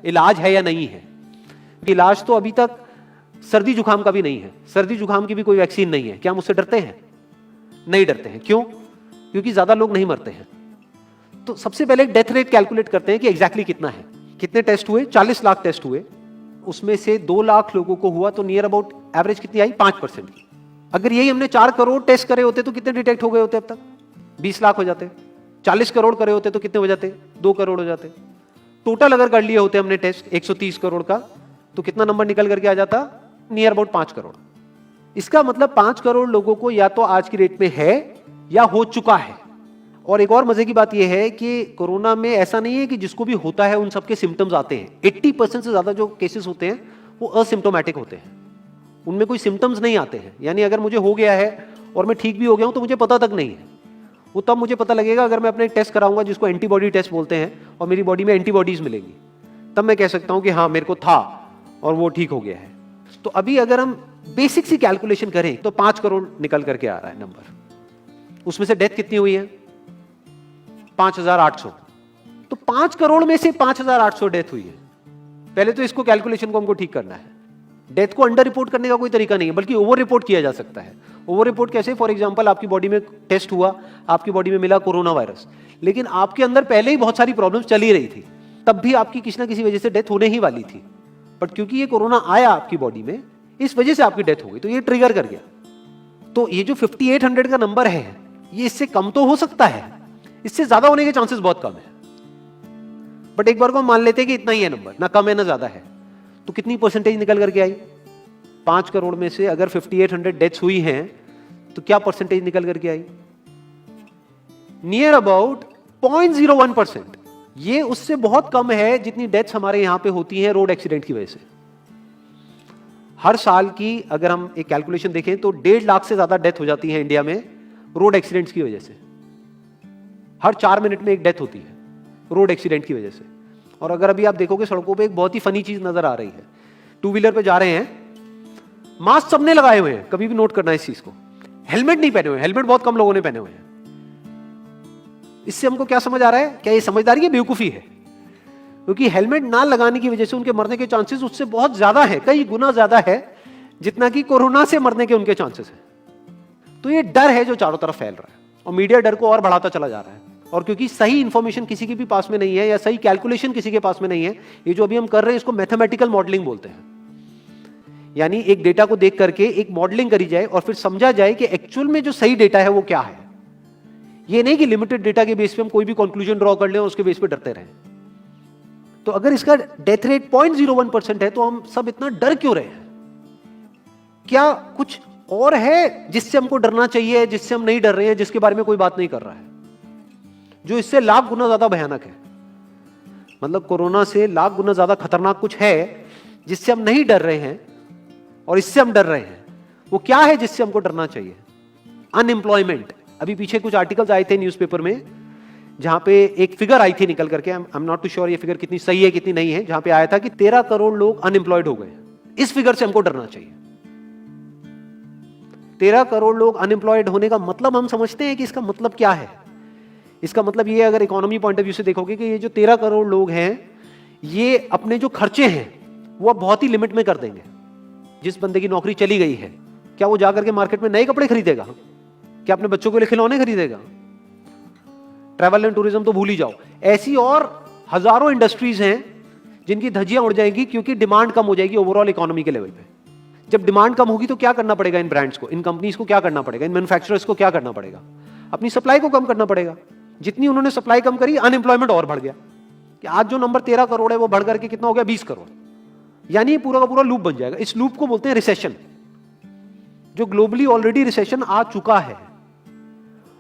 इलाज है या नहीं है। इलाज तो अभी तक सर्दी जुकाम का भी नहीं है, सर्दी जुकाम की भी कोई वैक्सीन नहीं है। क्या हम उससे डरते हैं? नहीं डरते हैं। क्यों? क्योंकि ज्यादा लोग नहीं मरते हैं। तो सबसे पहले डेथ रेट कैलकुलेट करते हैं कि एग्जैक्टली कितना है। कितने टेस्ट हुए? 40 लाख टेस्ट हुए, उसमें से 2 लाख लोगों को हुआ, तो नियर अबाउट एवरेज कितनी आई? 5% की। अगर यही हमने 4 करोड़ टेस्ट करे होते तो कितने डिटेक्ट हो गए होते अब तक? 20 लाख हो जाते। 40 करोड़ करे होते तो कितने हो जाते? 2 करोड़ हो जाते। टोटल अगर कर लिए होते हमने टेस्ट 130 करोड़ का, तो कितना नंबर निकल करके आ जाता? Near about 5 crore. इसका मतलब 5 करोड़ लोगों को या तो आज की डेट में है या हो चुका है। और एक और मजे की बात यह है कि कोरोना में ऐसा नहीं है कि जिसको भी होता है उन सबके सिम्टम्स आते हैं। 80% से ज्यादा जो केसेस होते हैं वो असिम्टोमेटिक होते हैं, उनमें कोई सिम्टम्स नहीं आते हैं। यानी अगर मुझे हो गया है और मैं ठीक भी हो गया हूं तो मुझे पता तक नहीं है। वो तब मुझे पता लगेगा अगर मैं अपने टेस्ट कराऊंगा जिसको एंटीबॉडी टेस्ट बोलते हैं, और मेरी बॉडी में एंटीबॉडीज मिलेंगी, तब मैं कह सकता हूं कि हाँ मेरे को था और वो ठीक हो गया है। तो अभी अगर हम बेसिक सी कैलकुलेशन करें तो 5 करोड़ निकल करके आ रहा है नंबर। उसमें से डेथ कितनी हुई है? 5,800। तो 5 करोड़ में से 5,800 डेथ हुई है। पहले तो इसको कैलकुलेशन को हमको ठीक करना है। डेथ को अंडर रिपोर्ट करने का कोई तरीका नहीं है, बल्कि ओवर रिपोर्ट किया जा सकता है। ओवर रिपोर्ट कैसे? फॉर एग्जांपल आपकी बॉडी में टेस्ट हुआ, आपकी बॉडी में मिला कोरोना वायरस, लेकिन आपके अंदर पहले ही बहुत सारी प्रॉब्लम्स चली रही थी, तब भी आपकी किसी ना किसी वजह से डेथ होने ही वाली थी। बट क्योंकि ये कोरोना आया आपकी बॉडी में, इस वजह से आपकी डेथ हो गई, तो ये ट्रिगर कर गया। तो ये जो 5800 का नंबर है, ये इससे कम तो हो सकता है, इससे ज्यादा होने के चांसेस बहुत कम है। बट एक बार को हम मान लेते हैं कि इतना ही है नंबर, ना कम है ना ज्यादा है, तो कितनी परसेंटेज निकल करके आई? 5 करोड़ में से अगर 5800 डेथ्स हुई हैं तो क्या परसेंटेज निकल करके आई? Near about 0.01%। ये उससे बहुत कम है जितनी डेथ्स हमारे यहां पे होती हैं रोड एक्सीडेंट की वजह से। हर साल की अगर हम एक कैलकुलेशन देखें तो 1.5 लाख से ज्यादा डेथ हो जाती है इंडिया में रोड एक्सीडेंट्स की वजह से। हर 4 मिनट में एक डेथ होती है रोड एक्सीडेंट की वजह से। और अगर अभी आप देखोगे सड़कों पे एक बहुत ही फनी चीज नजर आ रही है। 2 व्हीलर पे जा रहे हैं, मास्क सबने लगाए हुए हैं, कभी भी नोट करना इस चीज को। हेलमेट नहीं पहने हुए, हेलमेट बहुत कम लोगों ने पहने हुए हैं। इससे हमको क्या समझ आ रहा है? क्या ये समझदारी है, बेवकूफी है? क्योंकि हेलमेट ना लगाने की वजह से उनके मरने के चांसेस उससे बहुत ज्यादा है, कई गुना ज्यादा है जितना कि कोरोना से मरने के उनके चांसेस है। तो ये डर है जो चारों तरफ फैल रहा है, और मीडिया डर को और बढ़ाता चला जा रहा है। और क्योंकि सही इंफॉर्मेशन किसी के भी पास में नहीं है, या सही कैलकुलेशन किसी के पास में नहीं है, ये जो अभी हम कर रहे हैं इसको मैथमेटिकल मॉडलिंग बोलते हैं। यानी एक डेटा को देख करके एक मॉडलिंग करी जाए और फिर समझा जाए कि एक्चुअल में जो सही डेटा है वो क्या है। ये नहीं कि लिमिटेड डेटा के बेस पे हम कोई भी कंक्लूजन ड्रॉ कर लें और उसके बेस पे डरते रहें। तो अगर इसका डेथ रेट 0.01% है तो हम सब इतना डर क्यों रहे हैं? क्या कुछ और है जिससे हमको डरना चाहिए, जिससे हम नहीं डर रहे हैं, जिसके बारे में कोई बात नहीं कर रहा है, जो इससे लाख गुना ज्यादा भयानक है? मतलब कोरोना से लाख गुना ज्यादा खतरनाक कुछ है जिससे हम नहीं डर रहे हैं और इससे हम डर रहे हैं। वो क्या है जिससे हमको डरना चाहिए? अनएम्प्लॉयमेंट। अभी पीछे कुछ आर्टिकल्स आए थे न्यूज़पेपर में जहां पे एक फिगर आई थी निकल करके, I am not too sure ये फिगर कितनी सही है कितनी नहीं है, जहां पे आया था कि 13 करोड़ लोग अनएम्प्लॉयड हो गए। इस फिगर से हमको डरना चाहिए। 13 करोड़ लोग अनएम्प्लॉयड होने का मतलब हम समझते हैं कि इसका मतलब क्या है? इसका मतलब ये, अगर इकोनॉमी पॉइंट ऑफ व्यू से देखोगे, कि ये जो 13 करोड़ लोग हैं ये अपने जो खर्चे हैं वो बहुत ही लिमिट में कर देंगे। जिस बंदे की नौकरी चली गई है, क्या वो जाकर के मार्केट में नए कपड़े खरीदेगा? क्या अपने बच्चों के लिए खिलौने खरीदेगा? ट्रैवल एंड टूरिज्म तो भूल ही जाओ। ऐसी और हजारों इंडस्ट्रीज हैं जिनकी धज्जियां उड़ जाएंगी क्योंकि डिमांड कम हो जाएगी ओवरऑल इकोनॉमी के लेवल पे। जब डिमांड कम होगी तो क्या करना पड़ेगा इन ब्रांड्स को, इन कंपनीज को क्या करना पड़ेगा, इन मैन्युफैक्चरर्स को क्या करना पड़ेगा? अपनी सप्लाई को कम करना पड़ेगा। जितनी उन्होंने सप्लाई कम करी, अनएम्प्लॉयमेंट और बढ़ गया। कि आज जो नंबर 13 करोड़ है वो बढ़ करके कितना हो गया? 20 करोड़। यानी पूरा का पूरा लूप बन जाएगा। इस लूप को बोलते हैं रिसेशन, जो ग्लोबली ऑलरेडी रिसेशन आ चुका है।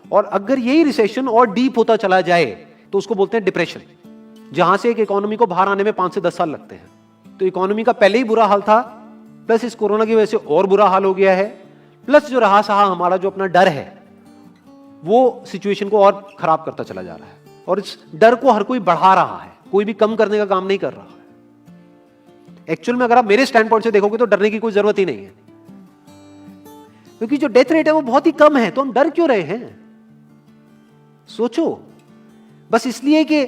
और अगर यही रिसेशन और डीप होता चला जाए तो उसको बोलते हैं डिप्रेशन, जहां से एक इकोनॉमी को बाहर आने में 5 से 10 साल लगते हैं। तो इकोनॉमी का पहले ही बुरा हाल था, प्लस इस कोरोना की वजह से और बुरा हाल हो गया है, प्लस जो रहा सहा हमारा जो अपना डर है वो सिचुएशन को और खराब करता चला जा रहा है। और इस डर को हर कोई बढ़ा रहा है, कोई भी कम करने का काम नहीं कर रहा है। एक्चुअल में अगर आप मेरे स्टैंड पॉइंट से देखोगे तो डरने की कोई जरूरत ही नहीं है, क्योंकि जो डेथ रेट है वो बहुत ही कम है। तो हम डर क्यों रहे हैं? सोचो। बस इसलिए कि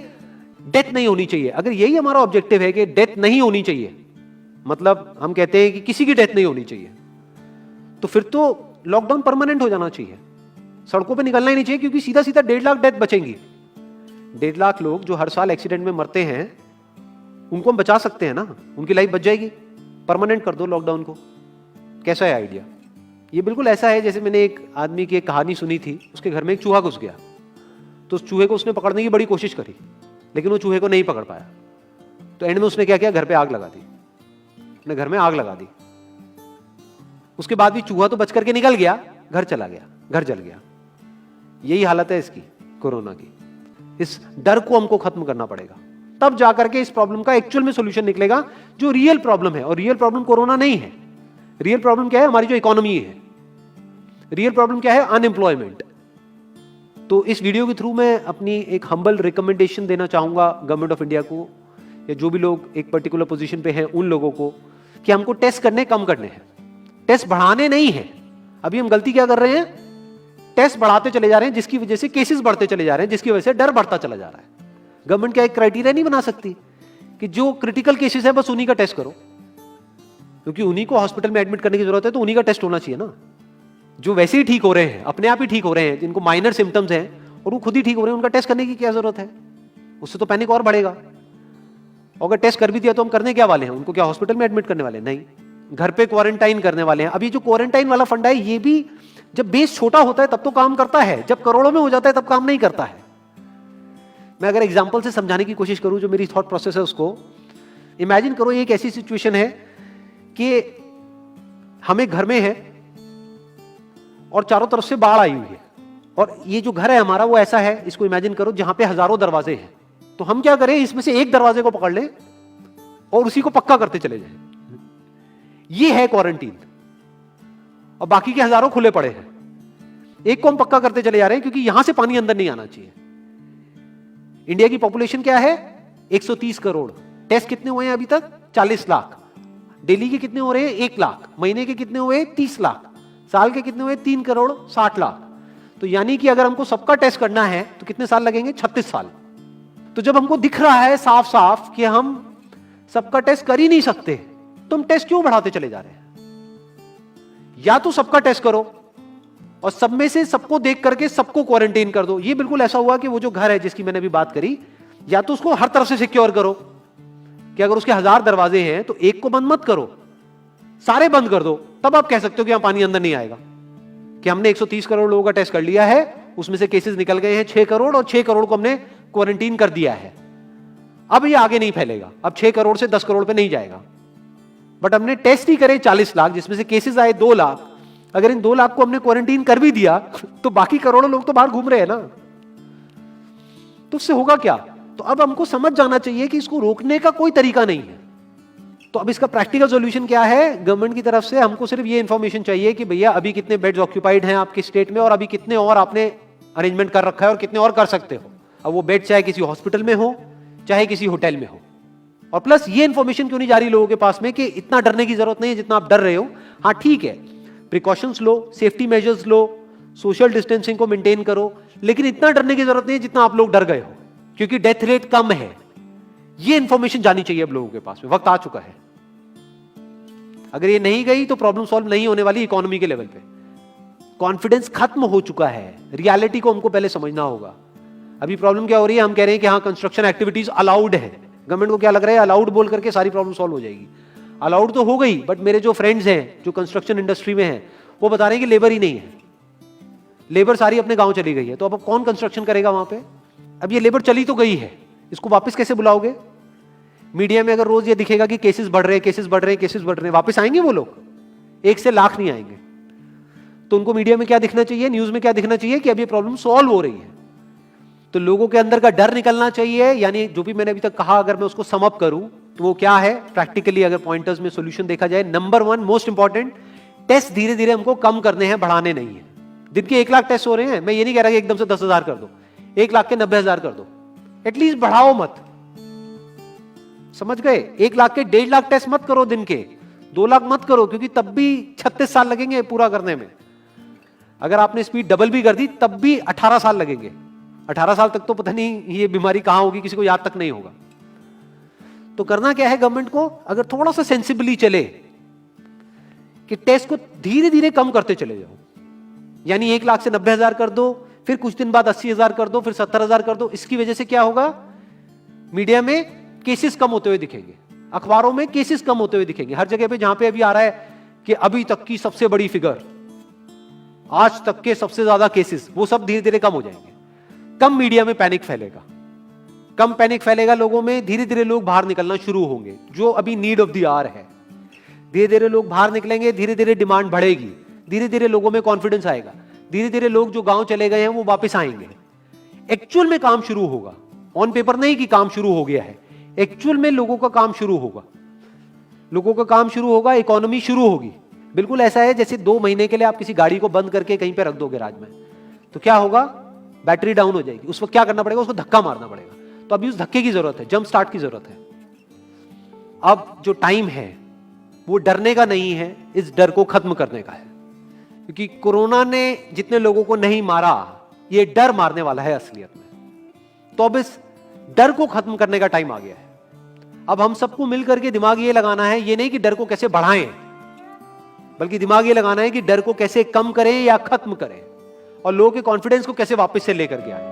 डेथ नहीं होनी चाहिए। अगर यही हमारा ऑब्जेक्टिव है कि डेथ नहीं होनी चाहिए, मतलब हम कहते हैं कि किसी की डेथ नहीं होनी चाहिए, तो फिर तो लॉकडाउन परमानेंट हो जाना चाहिए, सड़कों पे निकलना ही नहीं चाहिए, क्योंकि सीधा सीधा 1.5 लाख डेथ बचेंगी। 1.5 लाख लोग जो हर साल एक्सीडेंट में मरते हैं, उनको हम बचा सकते हैं ना, उनकी लाइफ बच जाएगी। परमानेंट कर दो लॉकडाउन को। कैसा है आइडिया? ये बिल्कुल ऐसा है जैसे मैंने एक आदमी की एक कहानी सुनी थी, उसके घर में एक चूहा घुस गया, तो उस चूहे को उसने पकड़ने की बड़ी कोशिश करी, लेकिन वो चूहे को नहीं पकड़ पाया। तो एंड में उसने क्या किया, घर पे आग लगा दी, अपने घर में आग लगा दी। उसके बाद भी चूहा तो बच करके निकल गया, घर चला गया, घर जल गया। यही हालत है इसकी, कोरोना की। इस डर को हमको खत्म करना पड़ेगा, तब जाकर के इस प्रॉब्लम का एक्चुअल में सॉल्यूशन निकलेगा, जो रियल प्रॉब्लम है। और रियल प्रॉब्लम कोरोना नहीं है। रियल प्रॉब्लम क्या है? हमारी जो इकोनॉमी है। रियल प्रॉब्लम क्या है? अनएम्प्लॉयमेंट। तो इस वीडियो के थ्रू मैं अपनी एक हम्बल रिकमेंडेशन देना चाहूंगा गवर्नमेंट ऑफ इंडिया को, या जो भी लोग एक पर्टिकुलर पोजीशन पे हैं उन लोगों को, कि हमको टेस्ट करने कम करने हैं, टेस्ट बढ़ाने नहीं है। अभी हम गलती क्या कर रहे हैं? टेस्ट बढ़ाते चले जा रहे हैं, जिसकी वजह से केसेस बढ़ते चले जा रहे हैं, जिसकी वजह से डर बढ़ता चला जा रहा है। गवर्नमेंट क्या एक क्राइटेरिया नहीं बना सकती कि जो क्रिटिकल केसेस है बस उन्हीं का टेस्ट करो, क्योंकि उन्हीं को हॉस्पिटल में एडमिट करने की जरूरत है, तो उन्हीं का टेस्ट होना चाहिए ना। जो वैसे ही ठीक हो रहे हैं, अपने आप ही ठीक हो रहे हैं, जिनको माइनर सिम्टम्स हैं और वो खुद ही ठीक हो रहे हैं, उनका टेस्ट करने की क्या जरूरत है? उससे तो पैनिक और बढ़ेगा। और अगर टेस्ट कर भी दिया तो हम करने क्या वाले हैं? उनको क्या हॉस्पिटल में एडमिट करने वाले हैं? नहीं, घर पे क्वारंटाइन करने वाले हैं। अभी जो क्वारंटाइन वाला फंडा है, ये भी जब बेस छोटा होता है तब तो काम करता है, जब करोड़ों में हो जाता है तब काम नहीं करता है। मैं अगर एग्जांपल से समझाने की कोशिश करूं, जो मेरी थॉट प्रोसेस है उसको इमेजिन करो। एक ऐसी सिचुएशन है कि हम एक घर में है और चारों तरफ से बाढ़ आई हुई है, और ये जो घर है हमारा वो ऐसा है, इसको इमेजिन करो, जहां पे हजारों दरवाजे हैं। तो हम क्या करें, इसमें से एक दरवाजे को पकड़ लें और उसी को पक्का करते चले जाएं। ये है क्वारंटीन, और बाकी के हजारों खुले पड़े हैं। एक को हम पक्का करते चले जा रहे हैं, क्योंकि यहां से पानी अंदर नहीं आना चाहिए। इंडिया की पॉपुलेशन क्या है? 130 करोड़। टेस्ट कितने हुए हैं अभी तक? 40 लाख। दिल्ली के कितने हो रहे हैं? 1 लाख। महीने के कितने हुए? 30 लाख। साल के कितने हुए? 3 करोड़ 60 लाख। तो यानी कि अगर हमको सबका टेस्ट करना है तो कितने साल लगेंगे? 36 साल। तो जब हमको दिख रहा है साफ साफ कि हम सबका टेस्ट कर ही नहीं सकते, तो हम टेस्ट क्यों बढ़ाते चले जा रहे हैं? या तो सबका टेस्ट करो और सब में से सबको देख करके सबको क्वारंटाइन कर दो। ये बिल्कुल ऐसा हुआ कि वो जो घर है जिसकी मैंने अभी बात करी, या तो उसको हर तरफ से सिक्योर करो कि अगर उसके 1000 दरवाजे हैं तो एक को बंद मत करो, सारे बंद कर दो। तब आप कह सकते हो कि यहां पानी अंदर नहीं आएगा, कि हमने 130 करोड़ लोगों का टेस्ट कर लिया है, उसमें से केसेस निकल गए हैं 6 करोड़, और 6 करोड़ को हमने क्वारंटीन कर दिया है। अब ये आगे नहीं फैलेगा, अब 6 करोड़ से 10 करोड़ पे नहीं जाएगा। बट हमने टेस्ट ही करे 40 लाख, जिसमें से केसेस आए 2 लाख। अगर इन 2 लाख को हमने क्वारंटीन कर भी दिया तो बाकी करोड़ों लोग तो बाहर घूम रहे हैं ना। तो उससे होगा क्या? तो अब हमको समझ जाना चाहिए कि इसको रोकने का कोई तरीका नहीं है। तो अब इसका प्रैक्टिकल सॉल्यूशन क्या है? गवर्नमेंट की तरफ से हमको सिर्फ ये इंफॉर्मेशन चाहिए कि भैया अभी कितने बेड्स ऑक्यूपाइड हैं आपके स्टेट में, और अभी कितने और आपने अरेंजमेंट कर रखा है, और कितने और कर सकते हो। अब वो बेड चाहे किसी हॉस्पिटल में हो चाहे किसी होटल में हो। और प्लस ये इंफॉर्मेशन क्यों नहीं जा रही लोगों के पास में कि इतना डरने की जरूरत नहीं है जितना आप डर रहे हो। हाँ ठीक है, प्रिकॉशंस लो, सेफ्टी मेजर्स लो, सोशल डिस्टेंसिंग को मेंटेन करो, लेकिन इतना डरने की जरूरत नहीं है जितना आप लोग डर गए हो, क्योंकि डेथ रेट कम है। ये इंफॉर्मेशन जानी चाहिए अब लोगों के पास में, वक्त आ चुका है। अगर ये नहीं गई तो प्रॉब्लम सॉल्व नहीं होने वाली इकोनॉमी के लेवल पे। कॉन्फिडेंस खत्म हो चुका है, रियलिटी को हमको पहले समझना होगा। अभी प्रॉब्लम क्या हो रही है? हम कह रहे हैं कि हाँ कंस्ट्रक्शन एक्टिविटीज अलाउड है। गवर्नमेंट को क्या लग रहा है? अलाउड बोल करके सारी प्रॉब्लम सॉल्व हो जाएगी। अलाउड तो हो गई, बट मेरे जो फ्रेंड्स हैं जो कंस्ट्रक्शन इंडस्ट्री में हैं, वो बता रहे हैं कि लेबर ही नहीं है, लेबर सारी अपने गांव चली गई है। तो अब कौन कंस्ट्रक्शन करेगा वहां पे? अब ये लेबर चली तो गई है, इसको वापस कैसे बुलाओगे? मीडिया में अगर रोज ये दिखेगा कि केसेस बढ़ रहे हैं, केसेस बढ़ रहे हैं, केसेस बढ़ रहे हैं, वापस आएंगे वो लोग? 1 से लाख नहीं आएंगे। तो उनको मीडिया में क्या दिखना चाहिए, न्यूज में क्या दिखना चाहिए? कि अब ये प्रॉब्लम सॉल्व हो रही है। तो लोगों के अंदर का डर निकलना चाहिए। यानी जो भी मैंने अभी तक कहा, अगर मैं उसको सम अप करूं तो वो क्या है प्रैक्टिकली, अगर पॉइंटर्स में सॉल्यूशन देखा जाए। नंबर 1 मोस्ट इंपॉर्टेंट, टेस्ट धीरे धीरे हमको कम करने हैं, बढ़ाने नहीं है। दिन के 1 लाख टेस्ट हो रहे हैं, मैं ये नहीं कह रहा कि एकदम से 10,000 कर दो, 1 लाख के 90,000 कर दो, एटलीस्ट बढ़ाओ मत। समझ गए? 1 लाख के 1.5 लाख टेस्ट मत करो दिन के, 2 लाख मत करो, क्योंकि तब भी 36 साल लगेंगे पूरा करने में। अगर आपने स्पीड डबल भी कर दी तब भी 18 साल लगेंगे। 18 साल तक तो पता नहीं ये बीमारी कहां होगी, किसी को याद तक नहीं होगा। तो करना क्या है गवर्नमेंट को, अगर थोड़ा सा सेंसिबली चले कि टेस्ट को धीरे धीरे कम करते चले जाओ, यानी 1 लाख से 90,000 कर दो, फिर कुछ दिन बाद 80,000 कर दो, फिर 70,000 कर दो। इसकी वजह से क्या होगा, मीडिया में केसेस कम होते हुए दिखेंगे, अखबारों में केसेस कम होते हुए दिखेंगे, हर जगह पे जहां पे अभी आ रहा है कि अभी तक की सबसे बड़ी फिगर, आज तक के सबसे ज्यादा केसेस, वो सब धीरे धीरे कम हो जाएंगे। कम मीडिया में पैनिक फैलेगा, कम पैनिक फैलेगा लोगों में, धीरे धीरे लोग बाहर निकलना शुरू होंगे, जो अभी नीड ऑफ द आवर है। धीरे धीरे लोग बाहर निकलेंगे, धीरे धीरे डिमांड बढ़ेगी, धीरे धीरे लोगों में कॉन्फिडेंस आएगा, धीरे धीरे लोग जो गांव चले गए हैं वो वापस आएंगे, एक्चुअल में काम शुरू होगा। ऑन पेपर नहीं कि काम शुरू हो गया है, एक्चुअल में लोगों का काम शुरू होगा, लोगों का काम शुरू होगा, इकोनॉमी शुरू होगी। बिल्कुल ऐसा है जैसे 2 महीने के लिए आप किसी गाड़ी को बंद करके कहीं पे रख दोगे राज में, तो क्या होगा, बैटरी डाउन हो जाएगी, उस वक्त क्या करना पड़ेगा, उसको धक्का मारना पड़ेगा। तो अभी उस धक्के की जरूरत है, जंप स्टार्ट की जरूरत है। अब जो टाइम है वो डरने का नहीं है, इस डर को खत्म करने का है, क्योंकि कोरोना ने जितने लोगों को नहीं मारा, ये डर मारने वाला है असलियत में। तो अब इस डर को खत्म करने का टाइम आ गया है। अब हम सबको मिलकर के दिमाग ये लगाना है, ये नहीं कि डर को कैसे बढ़ाएं, बल्कि दिमाग ये लगाना है कि डर को कैसे कम करें या खत्म करें, और लोगों के कॉन्फिडेंस को कैसे वापस से लेकर के आए।